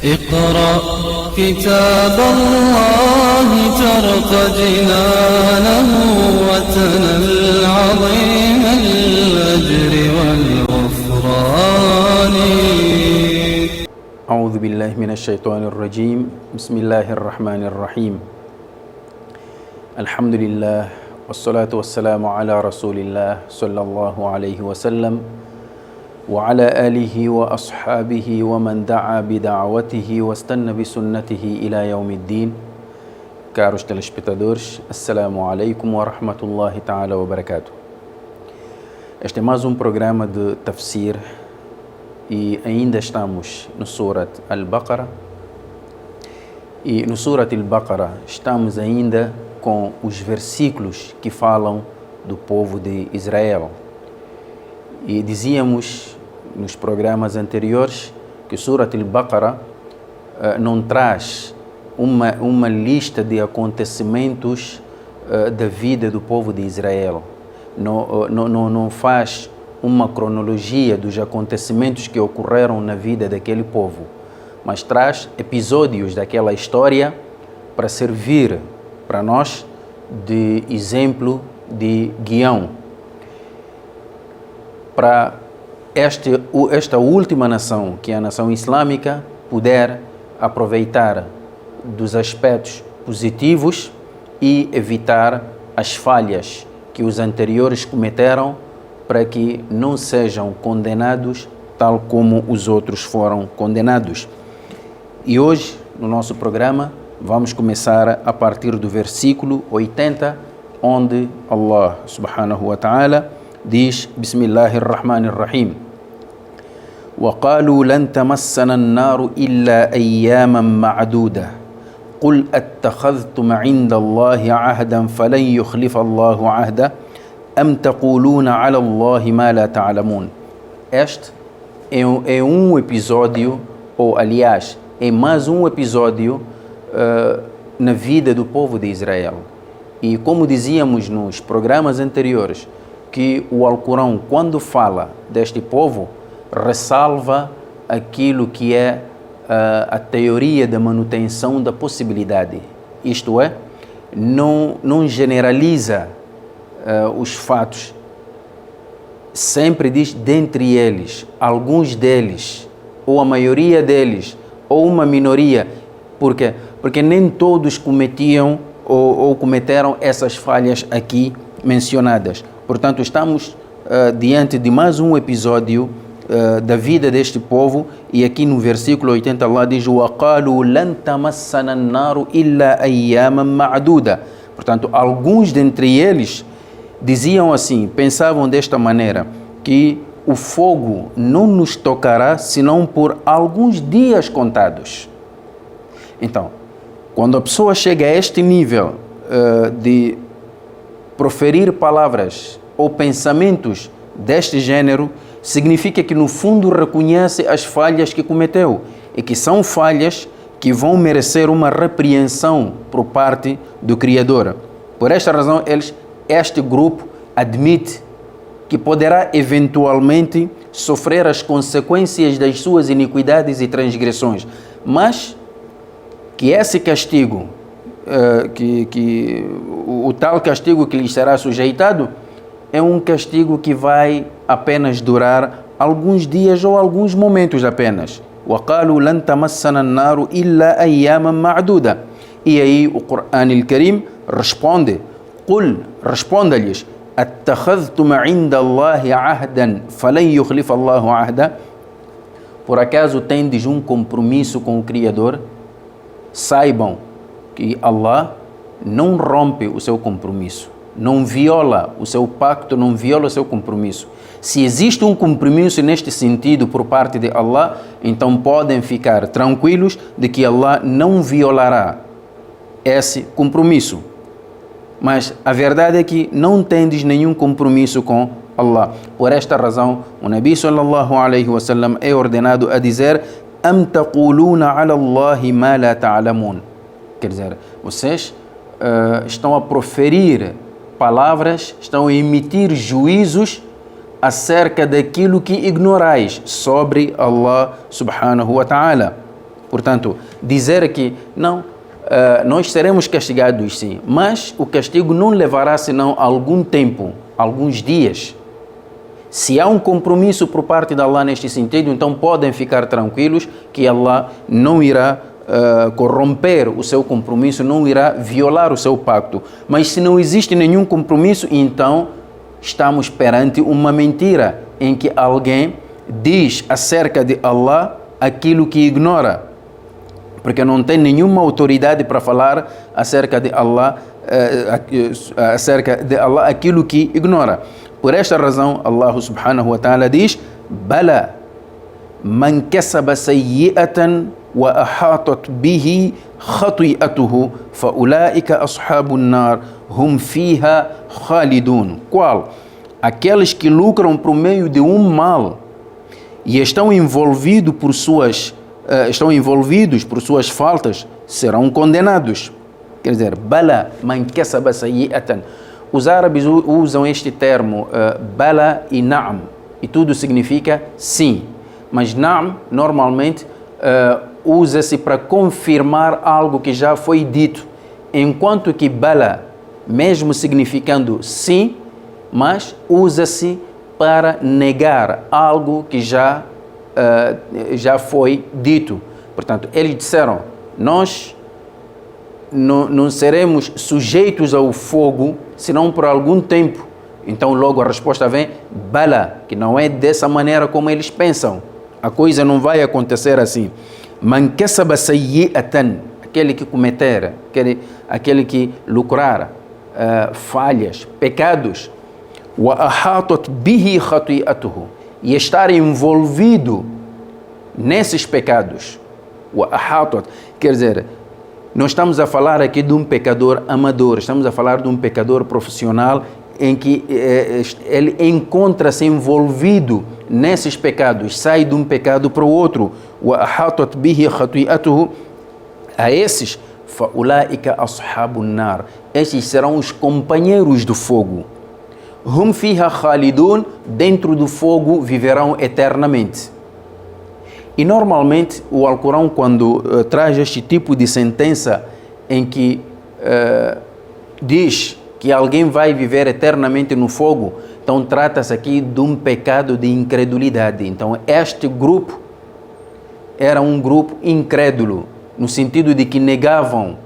اقرأ كتاب الله ترق جنانه وتنل عظيم الأجر والغفران. أعوذ بالله من الشيطان الرجيم. بسم الله الرحمن الرحيم. الحمد لله والصلاة والسلام على رسول الله صلى الله عليه وسلم وعلى آله وأصحابه ومن دعا بدعوته واستنى بسنته إلى يوم الدين. Caros telespectadores, Assalamu alaikum wa rahmatullahi ta'ala wa barakatuh. Este é mais um programa de Tafsir e ainda estamos no Surat Al-Baqarah. E no Surat Al-Baqarah estamos ainda com os versículos que falam do povo de Israel. E dizíamos nos programas anteriores que o Surat Al-Baqarah não traz uma lista de acontecimentos da vida do povo de Israel. Não faz uma cronologia dos acontecimentos que ocorreram na vida daquele povo, mas traz episódios daquela história para servir para nós de exemplo, de guião, para esta última nação, que é a nação islâmica, puder aproveitar dos aspectos positivos e evitar as falhas que os anteriores cometeram, para que não sejam condenados tal como os outros foram condenados. E hoje, no nosso programa, vamos começar a partir do versículo 80, onde Allah subhanahu wa ta'ala diz: Bismillahirrahmanirrahim. وقالوا لن تمسنا النار إلا أياما معدودة قل أتخذتم عند الله عهدا فلن يخلف الله عهده أم تقولون على الله ما لا تعلمون. Este é um episódio, ou aliás, é mais um episódio na vida do povo de Israel. E como dizíamos nos programas anteriores, que o Alcorão, quando fala deste povo, ressalva aquilo que é a teoria da manutenção da possibilidade. Isto é, não generaliza os fatos. Sempre diz dentre eles, alguns deles, ou a maioria deles, ou uma minoria. Por quê? Porque nem todos cometiam ou cometeram essas falhas aqui mencionadas. Portanto, estamos diante de mais um episódio da vida deste povo, e aqui no versículo 80 Allah diz: وَقَالُوا لَنْ تَمَسَّنَا النَّارُ إِلَّا أَيَّامًا مَعْدُودًا. Portanto, alguns dentre eles diziam assim, pensavam desta maneira, que o fogo não nos tocará senão por alguns dias contados. Então, quando a pessoa chega a este nível de proferir palavras ou pensamentos deste gênero, significa que no fundo reconhece as falhas que cometeu e que são falhas que vão merecer uma repreensão por parte do Criador. Por esta razão, este grupo admite que poderá eventualmente sofrer as consequências das suas iniquidades e transgressões, mas que esse castigo, o tal castigo que lhes será sujeitado, é um castigo que vai apenas durar alguns dias ou alguns momentos apenas. وَقَالُوا لَنْ تَمَسَّنَا النَّارُ إِلَّا أَيَّامًا مَعْدُودًا. E aí o Corão Al-Karim responde, responda-lhes: أَتَّخَذْتُمْ عِنْدَ اللَّهِ عَهْدًا فَلَنْ يُخْلِفَ اللَّهُ عَهْدًا. Por acaso tendes um compromisso com o Criador? Saibam que Allah não rompe o seu compromisso, não viola o seu pacto, não viola o seu compromisso. Se existe um compromisso neste sentido por parte de Allah, então podem ficar tranquilos de que Allah não violará esse compromisso. Mas a verdade é que não tendes nenhum compromisso com Allah. Por esta razão, o Nabi sallallahu alaihi wasallam é ordenado a dizer: أَمْ تَقُولُونَ عَلَى اللَّهِ مَا لَا تَعْلَمُونَ. Quer dizer, vocês estão a proferir palavras, estão a emitir juízos acerca daquilo que ignorais sobre Allah subhanahu wa ta'ala. Portanto, dizer que não, nós seremos castigados sim, mas o castigo não levará senão algum tempo, alguns dias. Se há um compromisso por parte de Allah neste sentido, então podem ficar tranquilos que Allah não irá corromper o seu compromisso, não irá violar o seu pacto. Mas se não existe nenhum compromisso, então estamos perante uma mentira em que alguém diz acerca de Allah aquilo que ignora, porque não tem nenhuma autoridade para falar acerca de Allah aquilo que ignora. Por esta razão, Allah subhanahu wa ta'ala diz: Bala, man kasaba sayyi'atan wa ahatat bihi khati'atuhu fa ulaika ashabun nar hum fiha khalidun. Qual? Aqueles que lucram por meio de um mal e estão envolvidos por suas faltas, serão condenados. Quer dizer, Bala, man kasaba sayyi'atan. Os árabes usam este termo bala e na'am, e tudo significa sim, mas na'am normalmente usa-se para confirmar algo que já foi dito, enquanto que bala, mesmo significando sim, mas usa-se para negar algo que já foi dito. Portanto, eles disseram: nós não seremos sujeitos ao fogo senão por algum tempo. Então logo a resposta vem bala, que não é dessa maneira como eles pensam. A coisa não vai acontecer assim. Man kasaba sayyi'atan, aquele que cometer, aquele que lucrar falhas, pecados, wa ahatat bihi khati'atuhu, e estar envolvido nesses pecados. Wa ahatat, quer dizer, não estamos a falar aqui de um pecador amador, estamos a falar de um pecador profissional em que ele encontra-se envolvido nesses pecados, sai de um pecado para o outro. وَأَحَاطَتْ بِهِ خَطِيئَتُهُ. A esses, فَأُولَٰئِكَ أَصْحَابُ النَّارِ. Esses serão os companheiros do fogo. هُمْ فِيهَا خَالِدُونَ. Dentro do fogo viverão eternamente. E normalmente o Alcorão, quando traz este tipo de sentença em que diz que alguém vai viver eternamente no fogo, então trata-se aqui de um pecado de incredulidade. Então este grupo era um grupo incrédulo, no sentido de que negavam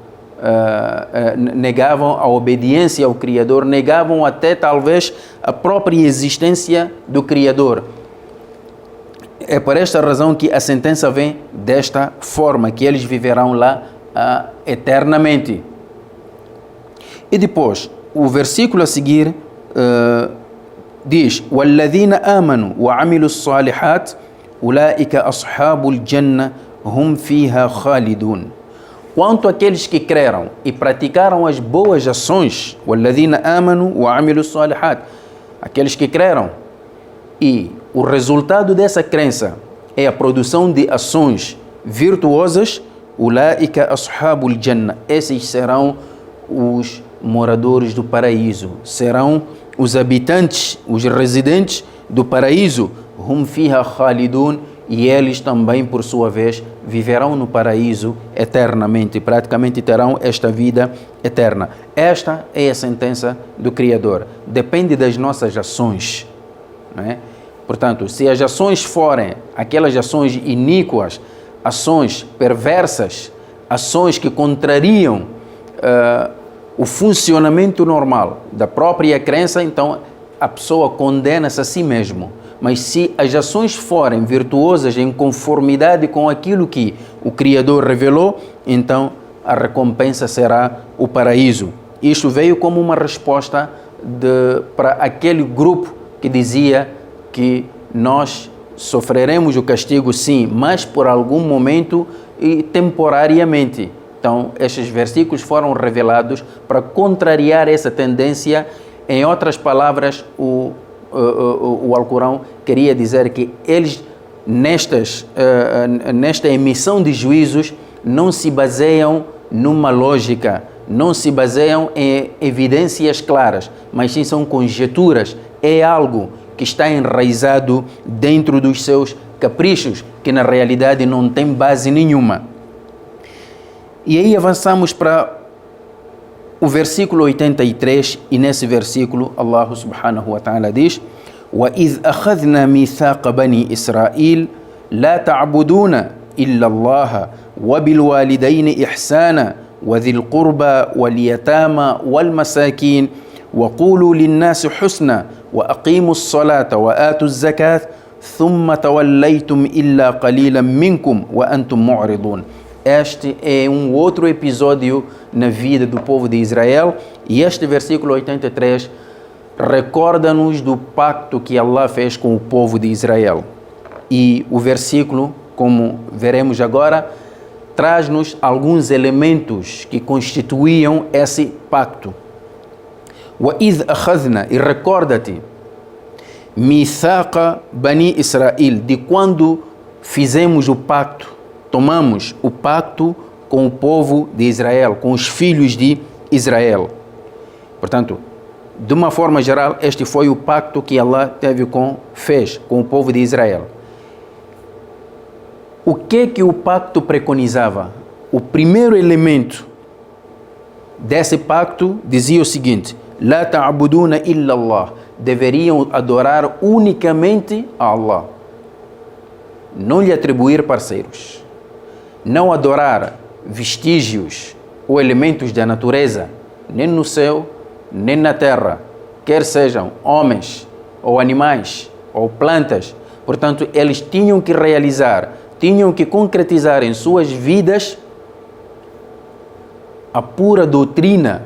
a obediência ao Criador, negavam até talvez a própria existência do Criador. É por esta razão que a sentença vem desta forma, que eles viverão lá eternamente. E depois, o versículo a seguir diz: وَالَّذِينَ آمَنُوا وَعَمِلُوا الصَّالِحَاتِ أُولَٰئِكَ أَصْحَابُ الْجَنَّةِ هُمْ فِيهَا خَالِدُونَ. Quanto àqueles que creram e praticaram as boas ações, وَالَّذِينَ آمَنُوا وَعَمِلُوا الصَّالِحَاتِ, aqueles que creram, e o resultado dessa crença é a produção de ações virtuosas, أُولَٰئِكَ أَصْحَابُ الْجَنَّةِ. Esses serão os moradores do paraíso, serão os habitantes, os residentes do paraíso. Hum fiha khalidun, e eles também, por sua vez, viverão no paraíso eternamente, praticamente terão esta vida eterna. Esta é a sentença do Criador. Depende das nossas ações, não é? Portanto, se as ações forem aquelas ações iníquas, ações perversas, ações que contrariam o funcionamento normal da própria crença, então a pessoa condena-se a si mesmo. Mas se as ações forem virtuosas em conformidade com aquilo que o Criador revelou, então a recompensa será o paraíso. Isto veio como uma resposta para aquele grupo que dizia que nós sofreremos o castigo sim, mas por algum momento e temporariamente. Então, estes versículos foram revelados para contrariar essa tendência. Em outras palavras, o Alcorão queria dizer que eles, nesta emissão de juízos, não se baseiam numa lógica, não se baseiam em evidências claras, mas sim são conjecturas. É algo que está enraizado dentro dos seus caprichos, que na realidade não tem base nenhuma. E aí avançamos para o versículo 83, e nesse versículo Allah subhanahu wa ta'ala diz: وَإِذْ أَخَذْنَا مِيثَاقَ بَنِي إِسْرَائِيلَ لَا تَعْبُدُونَ إِلَّا اللَّهَ وَبِالْوَالِدَيْنِ إِحْسَانًا وَذِي الْقُرْبَى وَالْيَتَامَى وَالْمَسَاكِينِ وَقُولُوا لِلنَّاسِ حُسْنًا وَأَقِيمُوا الصَّلَاةَ وَآتُوا الزَّكَاةَ ثُمَّ تَوَلَّيْتُمْ إِلَّا قَلِيلًا مِنْكُمْ وَأَنْتُمْ مُعْرِضُونَ. Este é um outro episódio na vida do povo de Israel, e este versículo 83 recorda-nos do pacto que Allah fez com o povo de Israel. E o versículo, como veremos agora, traz-nos alguns elementos que constituíam esse pacto. وَإِذْ أَخَذْنَا, e recorda-te, مِيثَاقَ بَنِي إِسْرَائِيل, de quando fizemos o pacto, tomamos o pacto com o povo de Israel, com os filhos de Israel. Portanto, de uma forma geral, este foi o pacto que Allah fez com o povo de Israel. O que o pacto preconizava? O primeiro elemento desse pacto dizia o seguinte: La ta'buduna illa Allah. Deveriam adorar unicamente a Allah. Não lhe atribuir parceiros. Não adorar vestígios ou elementos da natureza, nem no céu, nem na terra, quer sejam homens ou animais ou plantas. Portanto, eles tinham que realizar, tinham que concretizar em suas vidas a pura doutrina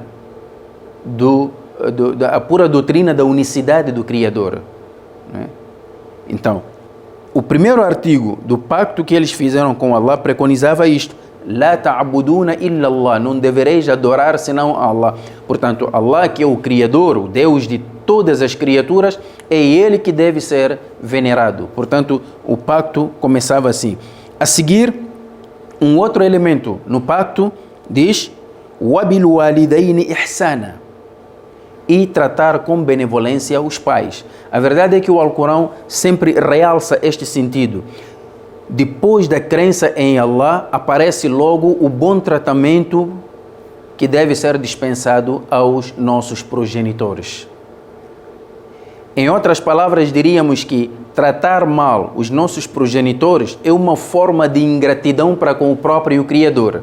da unicidade do Criador, né? Então, o primeiro artigo do pacto que eles fizeram com Allah preconizava isto: La ta'buduna illa Allah, não devereis adorar senão Allah. Portanto, Allah, que é o Criador, o Deus de todas as criaturas, é Ele que deve ser venerado. Portanto, o pacto começava assim. A seguir, um outro elemento no pacto diz: وَبِالْوَالِدَيْنِ إِحْسَانًا, e tratar com benevolência os pais. A verdade é que o Alcorão sempre realça este sentido. Depois da crença em Allah, aparece logo o bom tratamento que deve ser dispensado aos nossos progenitores. Em outras palavras, diríamos que tratar mal os nossos progenitores é uma forma de ingratidão para com o próprio Criador.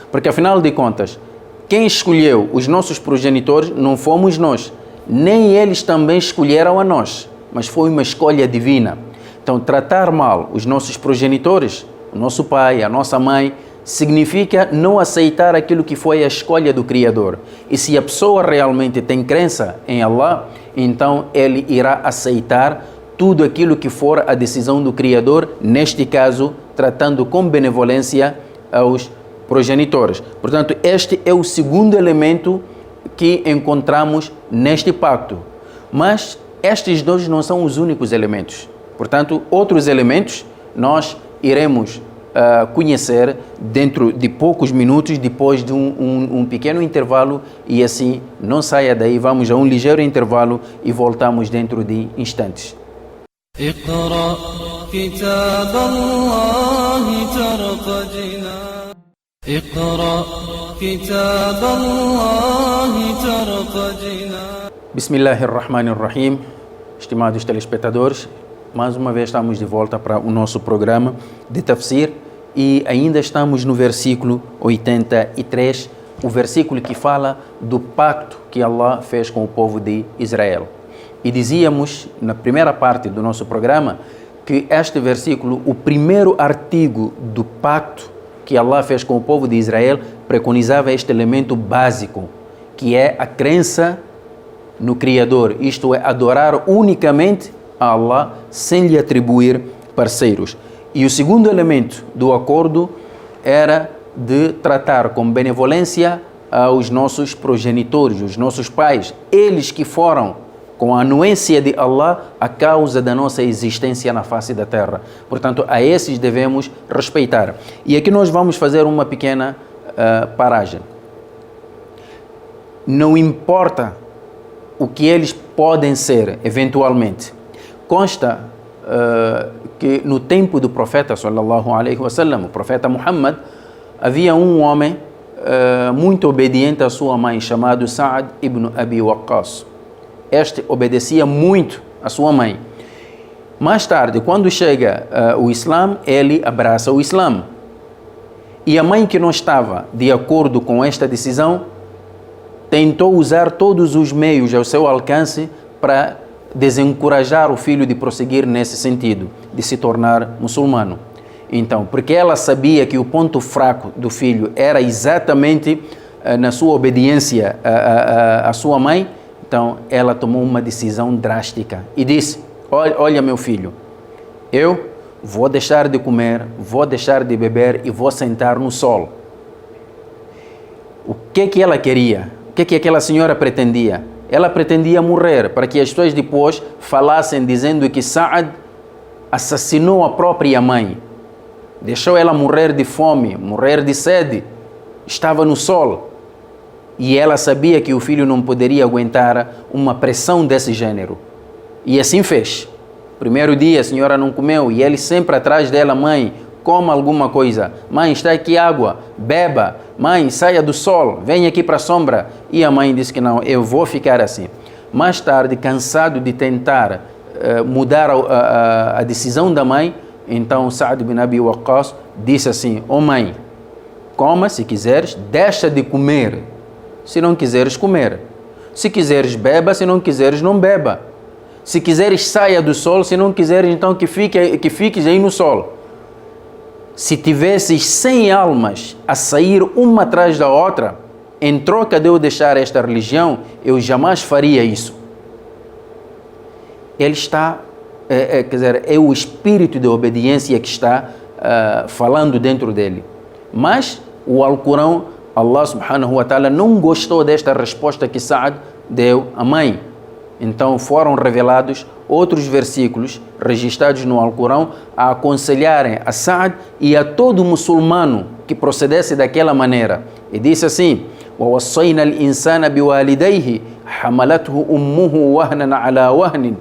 Porque, afinal de contas, quem escolheu os nossos progenitores não fomos nós, nem eles também escolheram a nós, mas foi uma escolha divina. Então, tratar mal os nossos progenitores, o nosso pai, a nossa mãe, significa não aceitar aquilo que foi a escolha do Criador. E se a pessoa realmente tem crença em Allah, então ele irá aceitar tudo aquilo que for a decisão do Criador, neste caso, tratando com benevolência aos progenitores. Portanto, este é o segundo elemento que encontramos neste pacto. Mas estes dois não são os únicos elementos. Portanto, outros elementos nós iremos conhecer dentro de poucos minutos, depois de um pequeno intervalo, e assim não saia daí, vamos a um ligeiro intervalo e voltamos dentro de instantes. اقرأ كتاب الله ترق جنان اقرأ كتاب الله ترق جنان Bismillahirrahmanirrahim. Estimados telespectadores, mais uma vez estamos de volta para o nosso programa de Tafsir e ainda estamos no versículo 83, o versículo que fala do pacto que Allah fez com o povo de Israel. E dizíamos na primeira parte do nosso programa que este versículo, o primeiro artigo do pacto que Allah fez com o povo de Israel, preconizava este elemento básico, que é a crença no Criador, isto é, adorar unicamente a Allah sem lhe atribuir parceiros. E o segundo elemento do acordo era de tratar com benevolência aos nossos progenitores, os nossos pais, eles que foram, com a anuência de Allah, a causa da nossa existência na face da terra. Portanto, a esses devemos respeitar. E aqui nós vamos fazer uma pequena paragem. Não importa o que eles podem ser, eventualmente. Consta que no tempo do profeta, sallallahu alaihi wasallam, o profeta Muhammad, havia um homem muito obediente à sua mãe, chamado Sa'd ibn Abi Waqqas. Este obedecia muito à sua mãe. Mais tarde, quando chega o Islã, ele abraça o Islã. E a mãe, que não estava de acordo com esta decisão, tentou usar todos os meios ao seu alcance para desencorajar o filho de prosseguir nesse sentido, de se tornar muçulmano. Então, porque ela sabia que o ponto fraco do filho era exatamente na sua obediência à sua mãe, então ela tomou uma decisão drástica e disse: olha meu filho, eu vou deixar de comer, vou deixar de beber e vou sentar no sol. O que ela queria? O que aquela senhora pretendia? Ela pretendia morrer, para que as pessoas depois falassem dizendo que Sa'd assassinou a própria mãe. Deixou ela morrer de fome, morrer de sede. Estava no sol. E ela sabia que o filho não poderia aguentar uma pressão desse gênero. E assim fez. Primeiro dia a senhora não comeu e ele sempre atrás dela: mãe, coma alguma coisa. Mãe, está aqui água, beba. Mãe, saia do sol, venha aqui para a sombra. E a mãe disse que não, eu vou ficar assim. Mais tarde, cansado de tentar mudar a decisão da mãe, então Sa'd ibn Abi Waqqas disse assim: ó mãe, coma se quiseres, deixa de comer se não quiseres comer. Se quiseres, beba, se não quiseres, não beba. Se quiseres, saia do sol, se não quiseres, então que fiques aí no sol. Se tivesses 100 almas a sair uma atrás da outra, em troca de eu deixar esta religião, eu jamais faria isso. Ele está, quer dizer, é o espírito de obediência que está falando dentro dele. Mas o Alcorão, Allah subhanahu wa ta'ala, não gostou desta resposta que Sa'd deu à mãe. Então foram revelados outros versículos registrados no Alcorão a aconselharem a Sa'd e a todo muçulmano que procedesse daquela maneira. E disse assim: وَوَصَّيْنَا الْإِنسَانَ بِوَالِدَيْهِ حَمَلَتْهُ أُمُّهُ وَهْنًا عَلَى وَهْنٍ.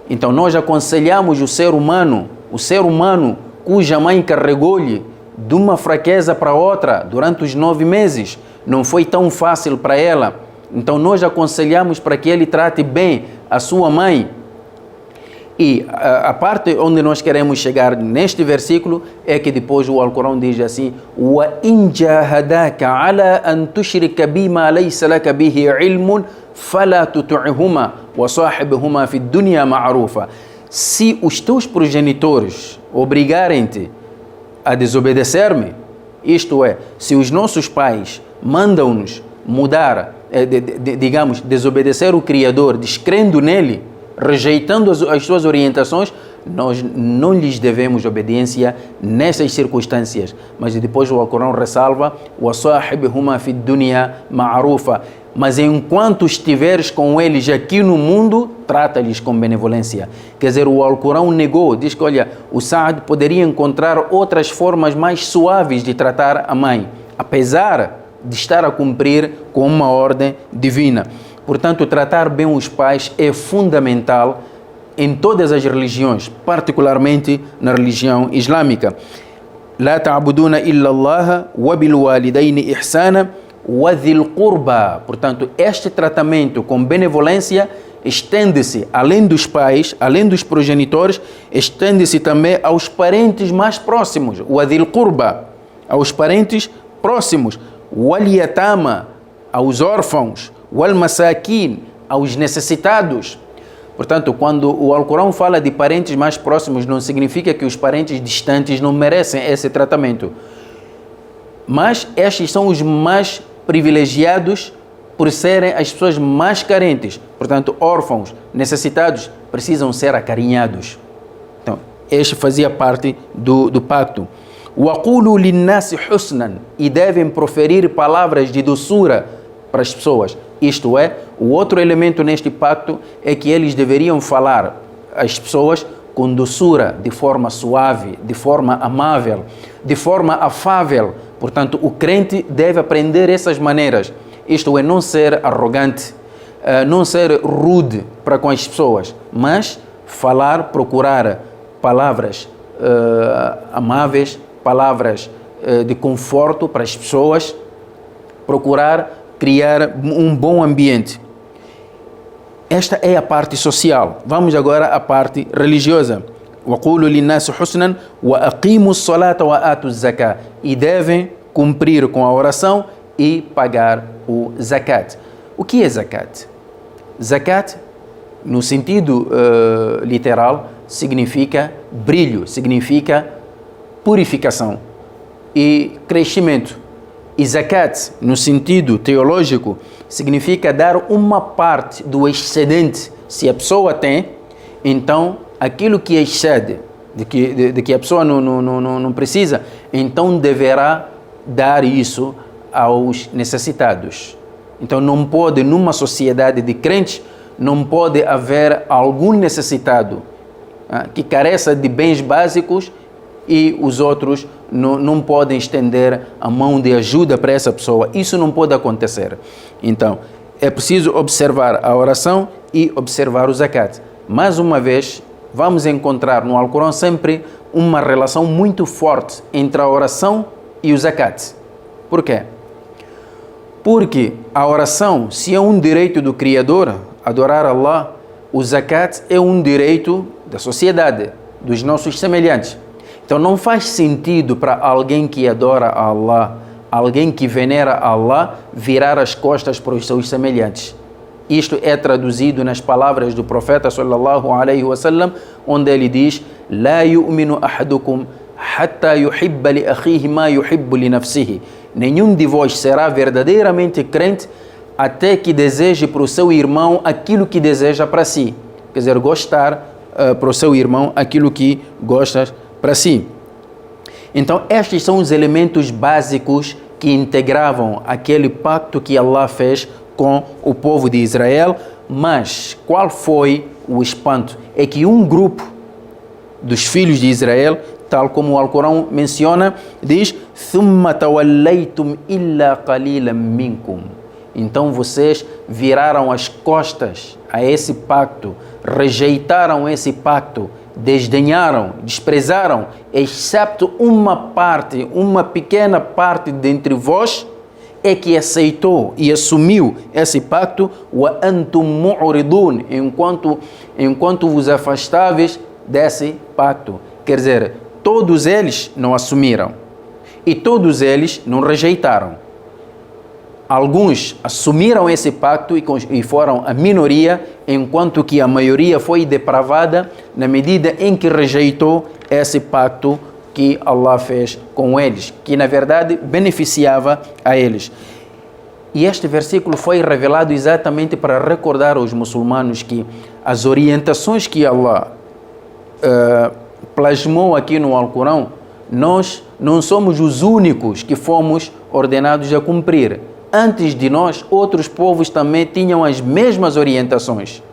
Então nós aconselhamos o ser humano cuja mãe carregou-lhe de uma fraqueza para outra durante os 9 meses. Não foi tão fácil para ela. Então nós aconselhamos para que ele trate bem a sua mãe. E a parte onde nós queremos chegar neste versículo é que depois o Alcorão diz assim: وَإِنْ جَاهَدَاكَ عَلَىٰ أَنْ تُشْرِكَ بِمَا لَيْسَ لَكَ بِهِ عِلْمٌ فَلَا تُطِعْهُمَا وَصَاحِبْهُمَا فِي الدُّنْيَا مَعْرُوفًا. Se os teus progenitores obrigarem-te a desobedecer-me, isto é, se os nossos pais mandam-nos mudar, digamos, desobedecer o Criador, descrendo nele, rejeitando as suas orientações, nós não lhes devemos obediência nessas circunstâncias. Mas depois o Alcorão ressalva: وَصَاحِبْهُمَا فِي الدُّنْيَا مَعْرُوفًا. Mas enquanto estiveres com eles aqui no mundo, trata-lhes com benevolência. Quer dizer, o Alcorão negou, diz que, olha, o Sa'd poderia encontrar outras formas mais suaves de tratar a mãe, apesar de estar a cumprir com uma ordem divina. Portanto, tratar bem os pais é fundamental em todas as religiões, particularmente na religião islâmica. لا تعبدون إلا الله وبالوالدين إحسانا وذي القربى. Portanto, este tratamento com benevolência estende-se, além dos pais, além dos progenitores, estende-se também aos parentes mais próximos. وذي القربى, aos parentes próximos. واليتامى, aos órfãos. والمساكين, aos necessitados. Portanto, quando o Alcorão fala de parentes mais próximos, não significa que os parentes distantes não merecem esse tratamento. Mas estes são os mais privilegiados por serem as pessoas mais carentes. Portanto, órfãos, necessitados, precisam ser acarinhados. Então, este fazia parte do pacto. وَقُولُوا لِلنَّاسِ حُسْنًا, e devem proferir palavras de doçura para as pessoas. Isto é, o outro elemento neste pacto é que eles deveriam falar às pessoas com doçura, de forma suave, de forma amável, de forma afável. Portanto, o crente deve aprender essas maneiras. Isto é, não ser arrogante, não ser rude para com as pessoas, mas falar, procurar palavras amáveis, palavras de conforto para as pessoas, procurar criar um bom ambiente. Esta é a parte social. Vamos agora à parte religiosa. وَقُولُوا لِلنَّاسِ حُسْنًا وَأَقِيمُوا الصَّلَاةَ وَآتُوا الزَّكَاةَ. E devem cumprir com a oração e pagar o zakat. O que é zakat? Zakat, no sentido literal, significa brilho, significa purificação e crescimento. E zakat, no sentido teológico, significa dar uma parte do excedente. Se a pessoa tem, então aquilo que excede, de que a pessoa não precisa, então deverá dar isso aos necessitados. Então não pode, numa sociedade de crentes, não pode haver algum necessitado que careça de bens básicos e os outros não podem estender a mão de ajuda para essa pessoa. Isso não pode acontecer. Então, é preciso observar a oração e observar o zakat. Mais uma vez, vamos encontrar no Alcorão sempre uma relação muito forte entre a oração e o zakat. Por quê? Porque a oração, se é um direito do Criador, adorar Allah, o zakat é um direito da sociedade, dos nossos semelhantes. Então não faz sentido para alguém que adora Allah, alguém que venera Allah, virar as costas para os seus semelhantes. Isto é traduzido nas palavras do profeta sallallahu alaihi wasallam, onde ele diz: "La yu'minu ahadukum hatta yuhibba li akhihi ma yuhibbu li nafsihi." Nenhum de vós será verdadeiramente crente até que deseje para o seu irmão aquilo que deseja para si. Quer dizer, gostar para o seu irmão aquilo que gosta para si. Então, estes são os elementos básicos que integravam aquele pacto que Allah fez com o povo de Israel. Mas qual foi o espanto? É que um grupo dos filhos de Israel, tal como o Alcorão menciona, diz: ثُمَّ تَوَلَّيْتُمْ إِلَّا قَلِيلًا مِنْكُمْ. Então vocês viraram as costas a esse pacto, rejeitaram esse pacto, desdenharam, desprezaram, excepto uma parte, uma pequena parte dentre vós é que aceitou e assumiu esse pacto, وَأَنْتُمْ مُعْرِضُونَ, enquanto vos afastáveis desse pacto. Quer dizer, todos eles não assumiram e todos eles não rejeitaram. Alguns assumiram esse pacto e foram a minoria, enquanto que a maioria foi depravada na medida em que rejeitou esse pacto que Allah fez com eles, que na verdade beneficiava a eles. E este versículo foi revelado exatamente para recordar aos muçulmanos que as orientações que Allah plasmou aqui no Alcorão, nós não somos os únicos que fomos ordenados a cumprir. Antes de nós, outros povos também tinham as mesmas orientações.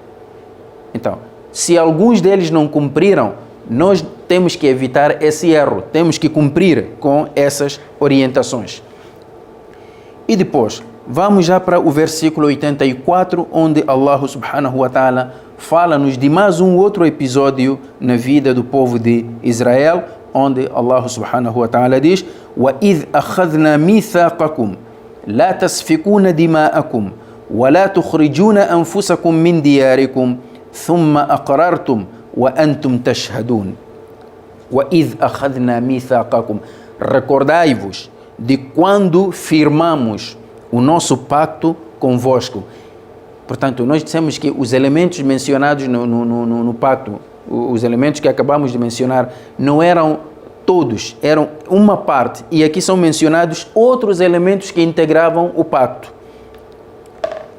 Então, se alguns deles não cumpriram, nós temos que evitar esse erro, temos que cumprir com essas orientações. E depois, vamos já para o versículo 84, onde Allah subhanahu wa ta'ala fala-nos de mais um outro episódio na vida do povo de Israel, onde Allah subhanahu wa ta'ala diz: وَإِذْ أَخَذْنَا مِيثَاقَكُمْ لا تسفكون دماءكم ولا تخرجون أنفسكم من دياركم ثم أقررتم وأنتم تشهدون وإذ أخذنا ميثاقكم. Recordai-vos de quando firmamos o nosso pacto convosco. Portanto, nós dissemos que os elementos mencionados no pacto, os elementos que acabamos de mencionar, não eram todos, eram uma parte, e aqui são mencionados outros elementos que integravam o pacto.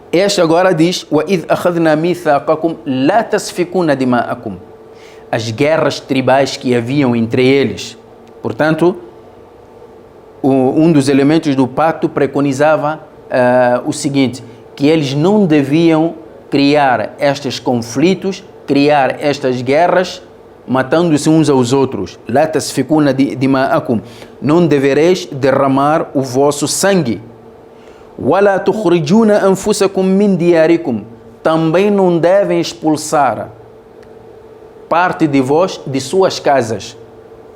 Este agora diz: وَإِذْ أَخَذْنَا مِيثَاقَكُمْ لَا تَسْفِكُونَ دِمَاءَكُمْ. As guerras tribais que haviam entre eles. Portanto, um dos elementos do pacto preconizava o seguinte, que eles não deviam criar estes conflitos, criar estas guerras, matando-se uns aos outros. La tasfikuna dima'akum. Não devereis derramar o vosso sangue. Wala tukhrijuna anfusakum min diyarikum. Também não devem expulsar parte de vós de suas casas.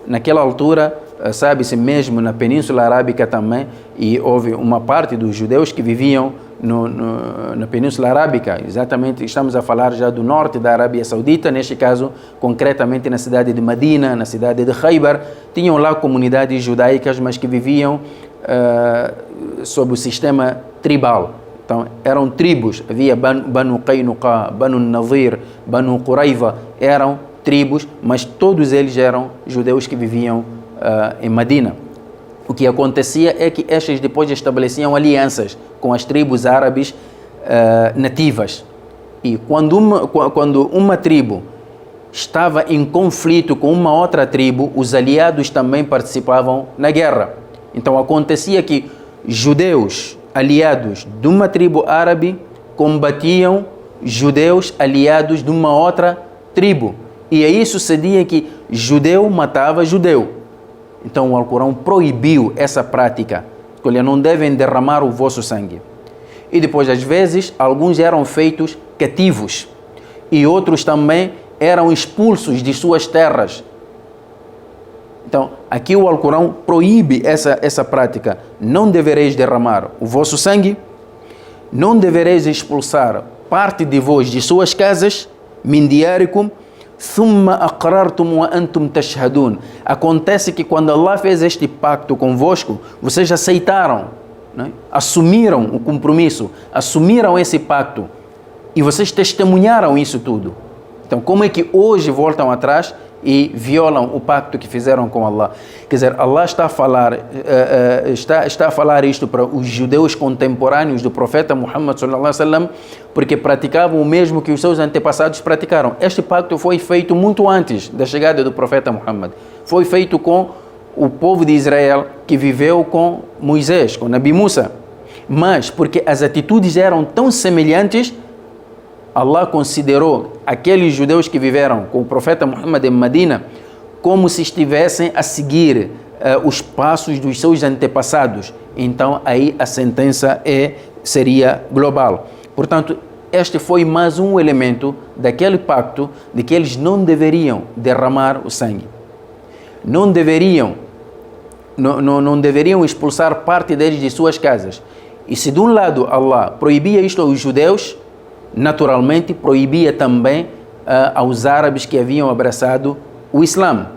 Naquela altura, sabe-se mesmo na Península Arábica também, e houve uma parte dos judeus que viviam na Península Arábica, exatamente, estamos a falar já do norte da Arábia Saudita, neste caso, concretamente na cidade de Medina, na cidade de Khaybar, tinham lá comunidades judaicas, mas que viviam sob o sistema tribal. Então, eram tribos, havia Banu Qaynuqa, Banu Nadir, Banu Quraiva, eram tribos, mas todos eles eram judeus que viviam em Medina. O que acontecia é que estes depois estabeleciam alianças com as tribos árabes nativas. E quando uma tribo estava em conflito com uma outra tribo, os aliados também participavam na guerra. Então acontecia que judeus aliados de uma tribo árabe combatiam judeus aliados de uma outra tribo. E aí sucedia que judeu matava judeu. Então o Alcorão proibiu essa prática. Olha, não devem derramar o vosso sangue. E depois, às vezes, alguns eram feitos cativos. E outros também eram expulsos de suas terras. Então, aqui o Alcorão proíbe essa prática. Não devereis derramar o vosso sangue. Não devereis expulsar parte de vós de suas casas. Min diarikum. Thumma aqrartum wa antum tashhadun. Acontece que quando Allah fez este pacto convosco, vocês aceitaram, né? Assumiram o compromisso, assumiram esse pacto e vocês testemunharam isso tudo. Então, como é que hoje voltam atrás e violam o pacto que fizeram com Allah? Quer dizer, Allah está a falar isto para os judeus contemporâneos do profeta Muhammad sallallahu alaihi wasallam, porque praticavam o mesmo que os seus antepassados praticaram. Este pacto foi feito muito antes da chegada do profeta Muhammad. Foi feito com o povo de Israel que viveu com Moisés, com Nabi Musa. Mas porque as atitudes eram tão semelhantes, Allah considerou aqueles judeus que viveram com o profeta Muhammad em Medina como se estivessem a seguir os passos dos seus antepassados. Então aí a sentença seria global. Portanto, este foi mais um elemento daquele pacto de que eles não deveriam derramar o sangue. Não deveriam expulsar parte deles de suas casas. E se de um lado Allah proibia isto aos judeus, naturalmente proibia também aos árabes que haviam abraçado o Islã.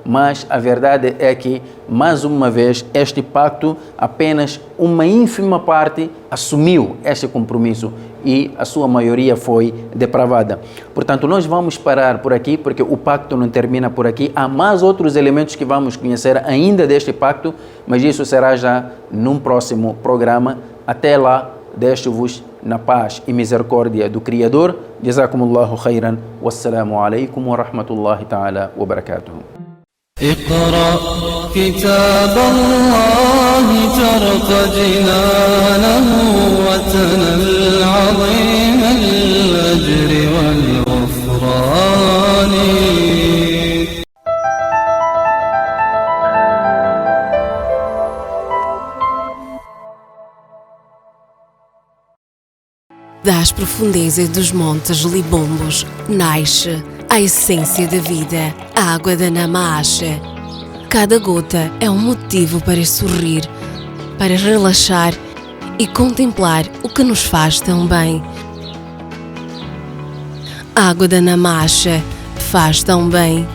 Mas a verdade é que, mais uma vez, este pacto, apenas uma ínfima parte assumiu este compromisso e a sua maioria foi depravada. Portanto, nós vamos parar por aqui, porque o pacto não termina por aqui. Há mais outros elementos que vamos conhecer ainda deste pacto, mas isso será já num próximo programa. Até lá, deixo-vos na paz e misericórdia do Criador. Jazakumullahu khairan. Wassalamu alaikum wa rahmatullahi ta'ala wa barakatuh. اقرأ كتاب الله ترق جنانه وتنل عظيم الأجر والغفران. Das profundezas dos montes Libombos nasce a essência da vida, a água da Namache. Cada gota é um motivo para sorrir, para relaxar e contemplar o que nos faz tão bem. A água da Namache faz tão bem.